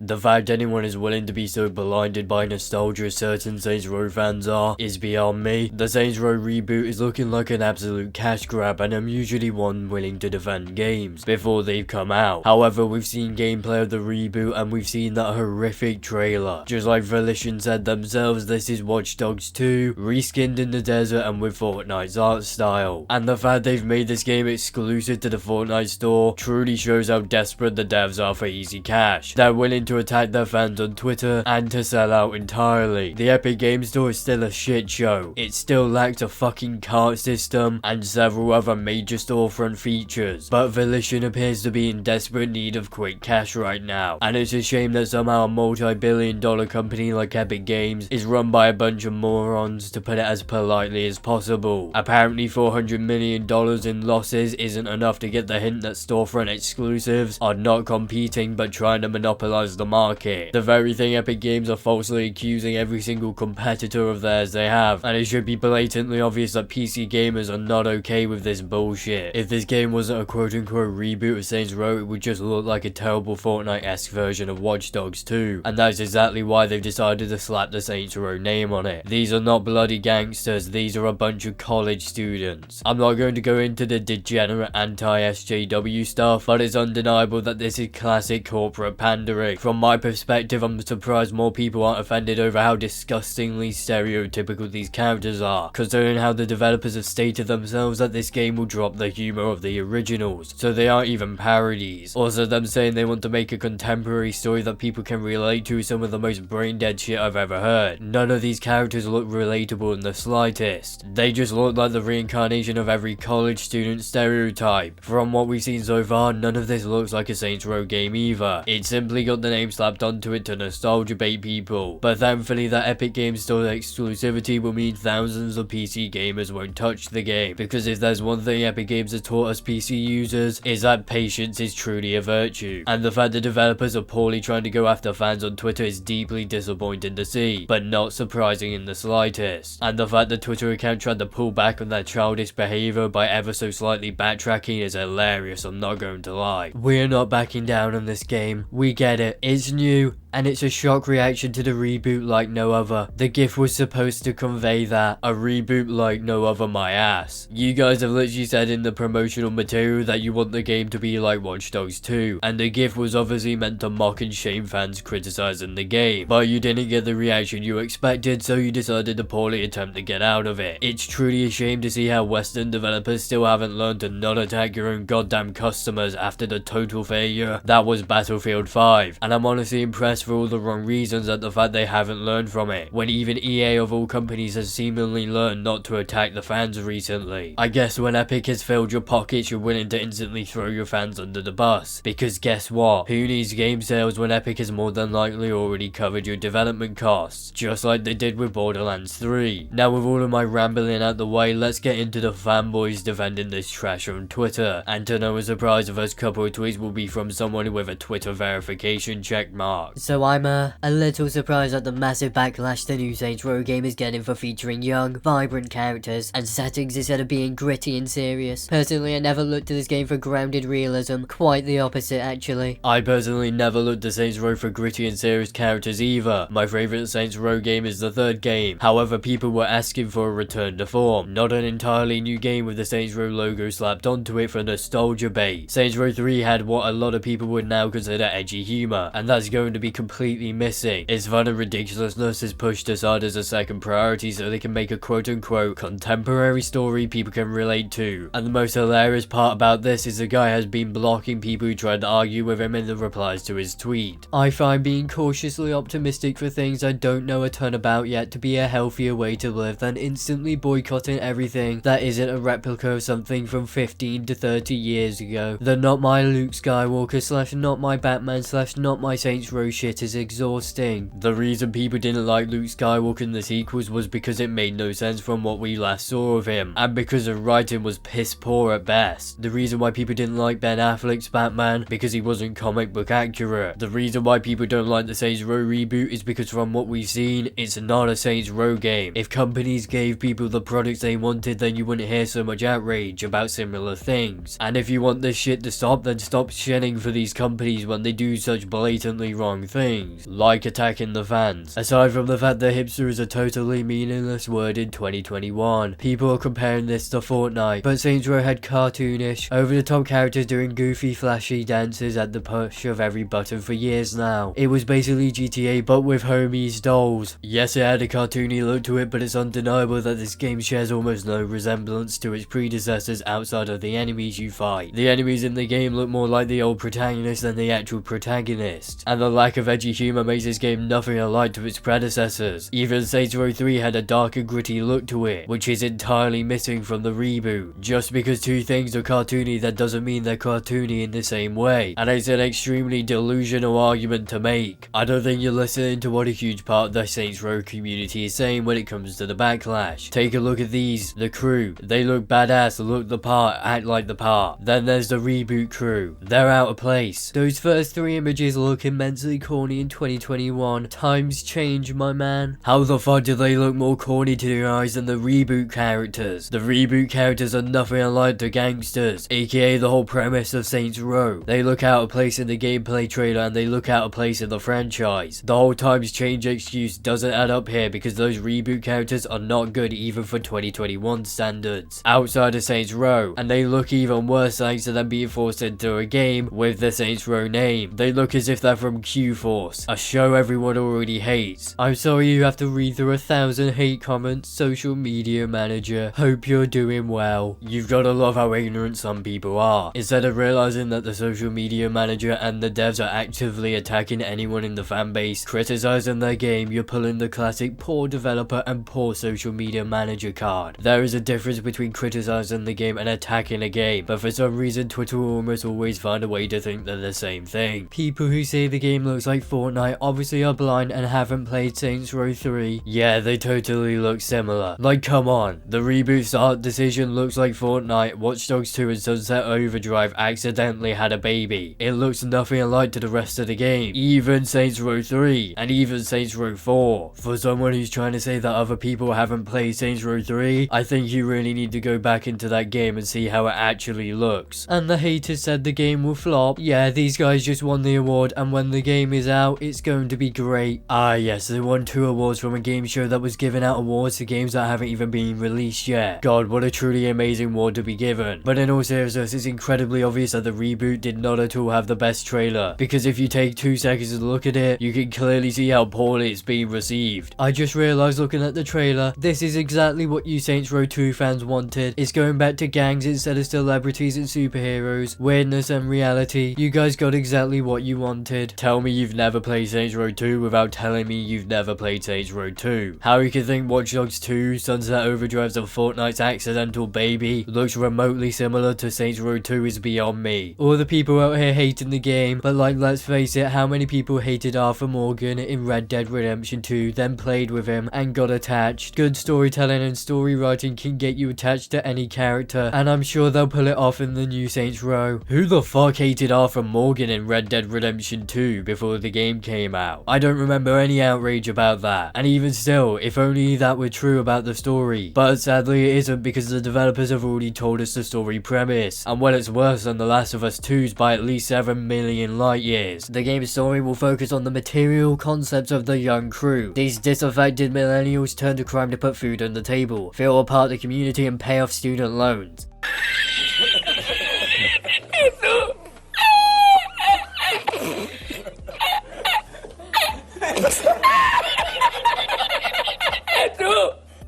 The fact anyone is willing to be so blinded by nostalgia as certain Saints Row fans are is beyond me. The Saints Row reboot is looking like an absolute cash grab, and I'm usually one willing to defend games before they've come out. However, we've seen gameplay of the reboot and we've seen that horrific trailer. Just like Volition said themselves, this is Watch Dogs 2 reskinned in the desert and with Fortnite's art style. And the fact they've made this game exclusive to the Fortnite store truly shows how desperate the devs are for easy cash. They're willing to attack their fans on Twitter and to sell out entirely. The Epic Games Store is still a shit show. It still lacks a fucking cart system and several other major storefront features. But Volition appears to be in desperate need of quick cash right now. And it's a shame that somehow a multi-billion-dollar company like Epic Games is run by a bunch of morons, to put it as politely as possible. Apparently $400 million in losses isn't enough to get the hint that storefront exclusives are not competing but trying to monopolize the market. The very thing Epic Games are falsely accusing every single competitor of theirs they have, and it should be blatantly obvious that PC gamers are not okay with this bullshit. If this game wasn't a quote-unquote reboot of Saints Row, it would just look like a terrible Fortnite-esque version of Watch Dogs 2, and that's exactly why they've decided to slap the Saints Row name on it. These are not bloody gangsters, these are a bunch of college students. I'm not going to go into the degenerate anti-SJW stuff, but it's undeniable that this is classic corporate pandering. From my perspective, I'm surprised more people aren't offended over how disgustingly stereotypical these characters are, considering how the developers have stated themselves that this game will drop the humor of the originals, so they aren't even parodies. Also, them saying they want to make a contemporary story that people can relate to is some of the most brain-dead shit I've ever heard. None of these characters look relatable in the slightest. They just look like the reincarnation of every college student stereotype. From what we've seen so far, none of this looks like a Saints Row game either. It simply got the name slapped onto it to nostalgia bait people. But thankfully, that Epic Games Store exclusivity will mean thousands of PC gamers won't touch the game, because if there's one thing Epic Games has taught us PC users, is that patience is truly a virtue. And the fact the developers are poorly trying to go after fans on Twitter is deeply disappointing to see, but not surprising in the slightest. And the fact the Twitter account tried to pull back on their childish behaviour by ever so slightly backtracking is hilarious, I'm not going to lie. We're not backing down on this game. We get it. It's new, and it's a shock reaction to the reboot like no other. The GIF was supposed to convey that. A reboot like no other, my ass. You guys have literally said in the promotional material that you want the game to be like Watch Dogs 2, and the GIF was obviously meant to mock and shame fans criticizing the game, but you didn't get the reaction you expected, so you decided to poorly attempt to get out of it. It's truly a shame to see how Western developers still haven't learned to not attack your own goddamn customers after the total failure that was Battlefield 5, and I'm honestly impressed for all the wrong reasons at the fact they haven't learned from it, when even EA of all companies has seemingly learned not to attack the fans recently. I guess when Epic has filled your pockets, you're willing to instantly throw your fans under the bus, because guess what? Who needs game sales when Epic has more than likely already covered your development costs, just like they did with Borderlands 3. Now, with all of my rambling out the way, let's get into the fanboys defending this trash on Twitter, and to no surprise, the first couple of tweets will be from someone with a Twitter verification checkmark. So I'm a little surprised at the massive backlash the new Saints Row game is getting for featuring young, vibrant characters and settings instead of being gritty and serious. Personally, I never looked to this game for grounded realism, quite the opposite actually. I personally never looked to Saints Row for gritty and serious characters either. My favourite Saints Row game is the third game. However, people were asking for a return to form, not an entirely new game with the Saints Row logo slapped onto it for nostalgia bait. Saints Row 3 had what a lot of people would now consider edgy humour, and that's going to be completely missing. Its fun and ridiculousness is pushed aside as a second priority so they can make a quote-unquote contemporary story people can relate to. And the most hilarious part about this is the guy has been blocking people who tried to argue with him in the replies to his tweet. I find being cautiously optimistic for things I don't know a ton about yet to be a healthier way to live than instantly boycotting everything that isn't a replica of something from 15 to 30 years ago. The not my Luke Skywalker slash not my Batman slash not my Saints Row shit is exhausting. The reason people didn't like Luke Skywalker in the sequels was because it made no sense from what we last saw of him, and because the writing was piss poor at best. The reason why people didn't like Ben Affleck's Batman, because he wasn't comic book accurate. The reason why people don't like the Saints Row reboot is because from what we've seen, it's not a Saints Row game. If companies gave people the products they wanted, then you wouldn't hear so much outrage about similar things. And if you want this shit to stop, then stop shitting for these companies when they do such blatantly wrong things. things, like attacking the fans. Aside from the fact that hipster is a totally meaningless word in 2021, people are comparing this to Fortnite, but Saints Row had cartoonish, over-the-top characters doing goofy, flashy dances at the push of every button for years now. It was basically GTA but with homies dolls. Yes, it had a cartoony look to it, but it's undeniable that this game shares almost no resemblance to its predecessors outside of the enemies you fight. The enemies in the game look more like the old protagonist than the actual protagonist, and the lack of edgy humor makes this game nothing alike to its predecessors. Even Saints Row 3 had a darker, gritty look to it, which is entirely missing from the reboot. Just because two things are cartoony, that doesn't mean they're cartoony in the same way, and it's an extremely delusional argument to make. I don't think you're listening to what a huge part of the Saints Row community is saying when it comes to the Backlash. Take a look at these, the crew. They look badass, look the part, act like the part. Then there's the reboot crew. They're out of place. Those first three images look immensely corny in 2021. Times change, my man. How the fuck do they look more corny to your eyes than the reboot characters? The reboot characters are nothing alike to gangsters, aka the whole premise of Saints Row. They look out of place in the gameplay trailer and they look out of place in the franchise. The whole times change excuse doesn't add up here because those reboot characters are not good even for 2021 standards outside of Saints Row, and they look even worse thanks to them being forced into a game with the Saints Row name. They look as if they're from Q-Force, a show everyone already hates. I'm sorry you have to read through 1,000 hate comments, social media manager. Hope you're doing well. You've gotta love how ignorant some people are. Instead of realizing that the social media manager and the devs are actively attacking anyone in the fanbase, criticizing their game, you're pulling the classic poor developer and poor social media manager card. There is a difference between criticizing the game and attacking a game, but for some reason Twitter will almost always find a way to think they're the same thing. People who say the game looks like Fortnite obviously are blind and haven't played Saints Row 3. Yeah, they totally look similar. Like, come on. The reboot's art decision looks like Fortnite. Watch Dogs 2 and Sunset Overdrive accidentally had a baby. It looks nothing alike to the rest of the game. Even Saints Row 3 and even Saints Row 4. For someone who's trying to say that other people haven't played Saints Row 3, I think you really need to go back into that game and see how it actually looks. And the haters said the game will flop. Yeah, these guys just won the award, and when the game is out, it's going to be great. Ah yes, they won 2 awards from a game show that was giving out awards to games that haven't even been released yet. God, what a truly amazing award to be given. But in all seriousness, it's incredibly obvious that the reboot did not at all have the best trailer, because if you take 2 seconds to look at it, you can clearly see how poorly it's being received. I just realized looking at the trailer, this is exactly what you Saints Row 2 fans wanted. It's going back to gangs instead of celebrities and superheroes, weirdness and reality. You guys got exactly what you wanted. Tell me you've never played Saints Row 2 without telling me you've never played Saints Row 2. How you can think Watch Dogs 2, Sunset Overdrive's and Fortnite's accidental baby looks remotely similar to Saints Row 2 is beyond me. All the people out here hating the game, but like, let's face it, how many people hated Arthur Morgan in Red Dead Redemption 2, then played with him and got attached? Good storytelling and story writing can get you attached to any character, and I'm sure they'll pull it off in the new Saints Row. Who the fuck hated Arthur Morgan in Red Dead Redemption 2 before the game came out? I don't remember any outrage about that, and even still, if only that were true about the story. But sadly it isn't, because the developers have already told us the story premise, and well, it's worse than The Last of Us 2's by at least 7 million light years. The game's story will focus on the material concepts of the young crew. These disaffected millennials turn to crime to put food on the table, feel a part of the community and pay off student loans.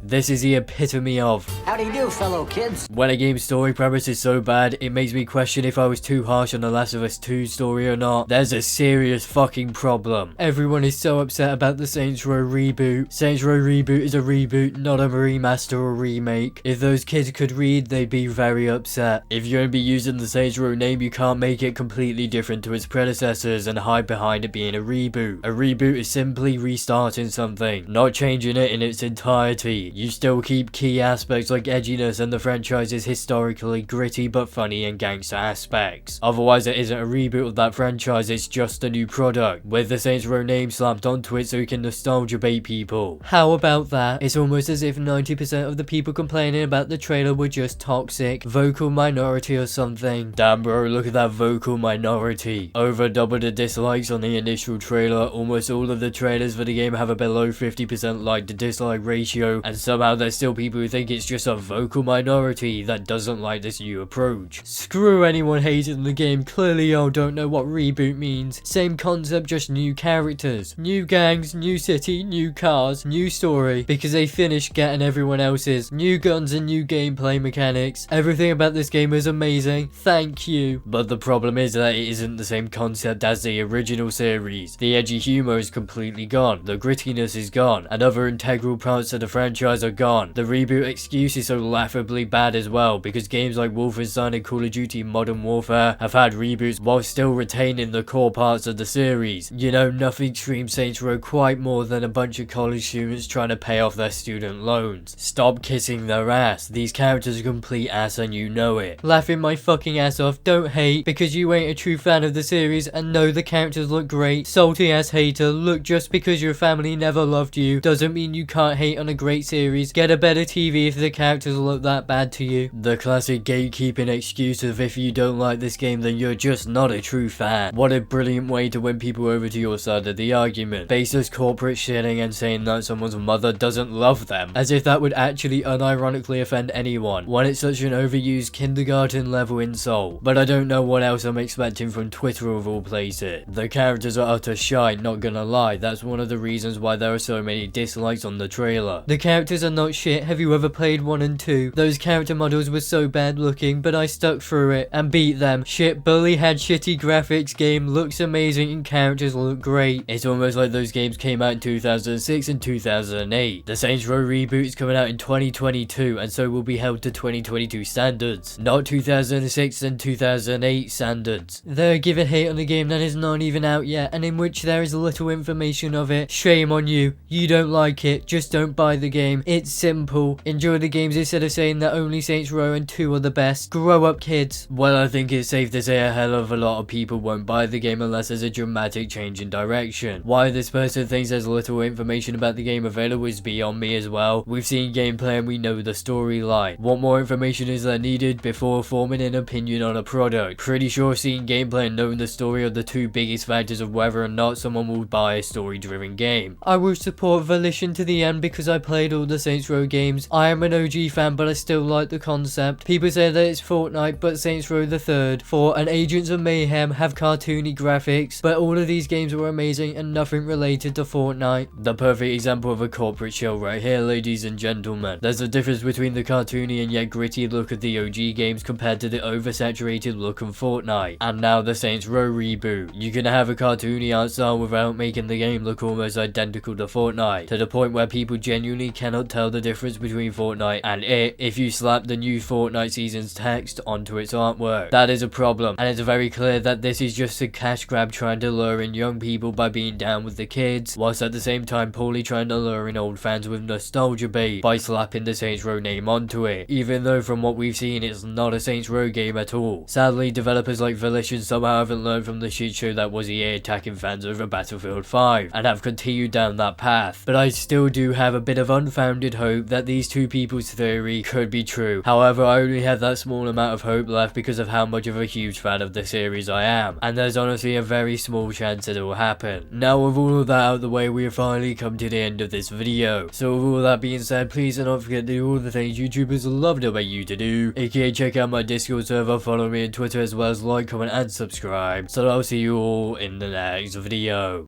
This is the epitome of how do you do, fellow kids? When a game's story premise is so bad, it makes me question if I was too harsh on The Last of Us 2 story or not. There's a serious fucking problem. Everyone is so upset about the Saints Row reboot. Saints Row Reboot is a reboot, not a remaster or remake. If those kids could read, they'd be very upset. If you're gonna be using the Saints Row name, you can't make it completely different to its predecessors and hide behind it being a reboot. A reboot is simply restarting something, not changing it in its entirety. You still keep key aspects like like edginess and the franchise's historically gritty but funny and gangster aspects. Otherwise it isn't a reboot of that franchise, it's just a new product, with the Saints Row name slapped onto it so you can nostalgia bait people. How about that? It's almost as if 90% of the people complaining about the trailer were just toxic, vocal minority or something. Damn bro, look at that vocal minority. Over double the dislikes on the initial trailer. Almost all of the trailers for the game have a below 50% like to dislike ratio, and somehow there's still people who think it's just a vocal minority that doesn't like this new approach. Screw anyone hating the game, clearly y'all don't know what reboot means. Same concept, just new characters. New gangs, new city, new cars, new story, because they finished getting everyone else's. New guns and new gameplay mechanics. Everything about this game is amazing, thank you. But the problem is that it isn't the same concept as the original series. The edgy humor is completely gone, the grittiness is gone, and other integral parts of the franchise are gone. The reboot excuse is so laughably bad as well, because games like Wolfenstein and Call of Duty Modern Warfare have had reboots while still retaining the core parts of the series. You know, nothing screams Saints Row quite more than a bunch of college students trying to pay off their student loans. Stop kissing their ass, these characters are complete ass and you know it. Laughing my fucking ass off, don't hate, because you ain't a true fan of the series and know the characters look great. Salty ass hater, look, just because your family never loved you doesn't mean you can't hate on a great series. Get a better TV if the characters look that bad to you. The classic gatekeeping excuse of if you don't like this game then you're just not a true fan. What a brilliant way to win people over to your side of the argument. Baseless corporate shitting and saying that someone's mother doesn't love them, as if that would actually unironically offend anyone, when it's such an overused kindergarten level insult. But I don't know what else I'm expecting from Twitter of all places. The characters are utter shite, not gonna lie, that's one of the reasons why there are so many dislikes on the trailer. The characters are not shit, have you ever played 1 and 2? Those character models were so bad looking, but I stuck through it and beat them. Shit Bully had shitty graphics, game looks amazing and characters look great. It's almost like those games came out in 2006 and 2008. The Saints Row reboot is coming out in 2022 and so will be held to 2022 standards, not 2006 and 2008 standards. They're giving hate on a game that is not even out yet and in which there is little information of it. Shame on you. You don't like it, just don't buy the game. It's simple. Enjoy the games instead of saying that only Saints Row and 2 are the best. Grow up, kids. Well, I think it's safe to say a hell of a lot of people won't buy the game unless there's a dramatic change in direction. Why this person thinks there's little information about the game available is beyond me as well. We've seen gameplay and we know the storyline. What more information is there needed before forming an opinion on a product? Pretty sure seeing gameplay and knowing the story are the two biggest factors of whether or not someone will buy a story-driven game. I will support Volition to the end because I played all the Saints Row games. I am an OG fan but I still like the concept. People say that it's Fortnite but Saints Row the 3rd, 4 and Agents of Mayhem have cartoony graphics, but all of these games were amazing and nothing related to Fortnite. The perfect example of a corporate shell right here, ladies and gentlemen. There's a difference between the cartoony and yet gritty look of the OG games compared to the oversaturated look of Fortnite. And now the Saints Row reboot. You can have a cartoony art style without making the game look almost identical to Fortnite, to the point where people genuinely cannot tell the difference between Fortnite and it if you slap the new Fortnite season's text onto its artwork. That is a problem, and it's very clear that this is just a cash grab trying to lure in young people by being down with the kids, whilst at the same time poorly trying to lure in old fans with nostalgia bait by slapping the Saints Row name onto it, even though from what we've seen it's not a Saints Row game at all. Sadly, developers like Volition somehow haven't learned from the shit show that was EA attacking fans over Battlefield 5, and have continued down that path. But I still do have a bit of unfounded hope that these two people's theory could be true. However, I only have that small amount of hope left because of how much of a huge fan of the series I am, and there's honestly a very small chance it will happen. Now with all of that out of the way, we have finally come to the end of this video. So with all that being said, please do not forget to do all the things YouTubers love to make you to do, aka check out my Discord server, follow me on Twitter, as well as like, comment and subscribe. So I'll see you all in the next video.